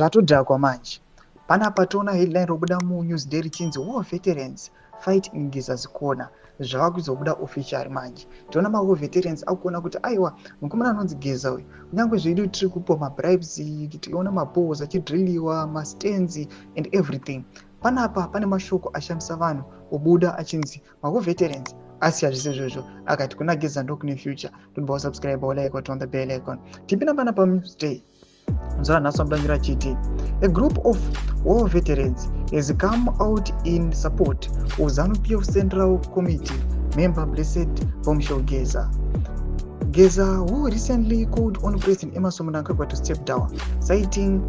zvatodhakwa manje. Panapa tona headline robuda muNewsday richinzi War Veterans Fight in Geza's Corner. Zvava kuzobuda official manje. Tona war veterans akuona kuti aiwa mukomana anonzi Geza uyu kunyange zvedu tiri kupa mabribes, tiona mapoles achidriliwa, mastands and everything. Panapa pane mashoko ashamisa vanhu obuda achinzi war veterans asi hazvisi izvozvo, akati kuna Geza ndokune future. Toba subscribe or like on the bell icon. Tipinda pana paNewsday. A group of war veterans has come out in support of ZANU-PF Central Committee member Blessed Bombshell Geza. Geza, who recently called on President Emmerson Mnangagwa to step down, citing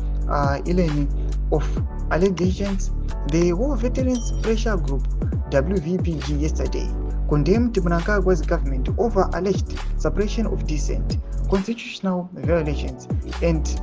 of allegations, the War Veterans Pressure Group WVPG yesterday condemned Mnangagwa's government over alleged suppression of dissent, constitutional violations, and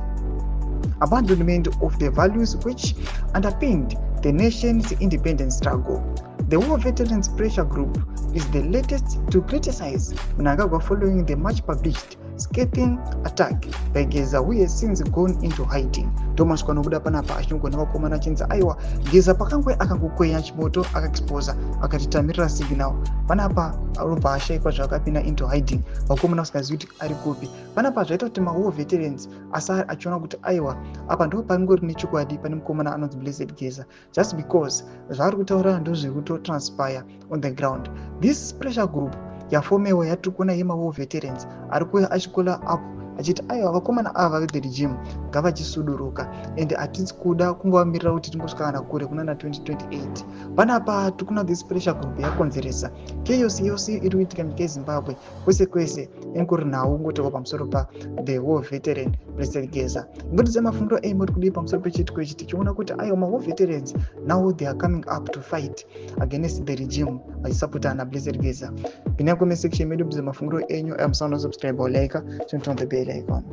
abandonment of the values which underpinned the nation's independence struggle. The War Veterans Pressure Group is the latest to criticize Mnangagwa following the much published scathing attack by Geza, who has since gone into hiding. Thomas Kwanobuda panapa achingona wakomana chinza aiwa Geza pakangwe akangokweya chimoto akaexposa akatitamirira signal. Panapa robva ashaikwa zvakapinda into hiding. Vakomana vasingazivi kuti ari kupi. Panapa zvaita kuti war veterans asa achiona kuti aiwa apa ndo pangori nechokwadi pane mukomana anonzi Blessed Geza, just because zvaari kutaura ndozviri kutotranspire on the ground. This pressure group yafomewa yatukuna yema war veterans ari kuya achikola up achiti aiwa vakomana ava the regime ngavachisuduruka and hatisi kuda kungovamirira kuti timbosvika kana kure kunana 2028. Panapa tikuna this pressure group yakonzeresa chaos yose iri kuitika nyika yeZimbabwe kwese kwese enkuri nhau ngotoka pamusoro pa the war veteran Blessed Geza. Ngoti semafundo emoti kudi pamusoro pechitiko ichi tichiona kuti aiwa ma war veterans now they are coming up to fight against the regime vachisapota na Blessed Geza. Pinda comment section medu bze mafundo enyu, subscribe or like, turn on the bell icon.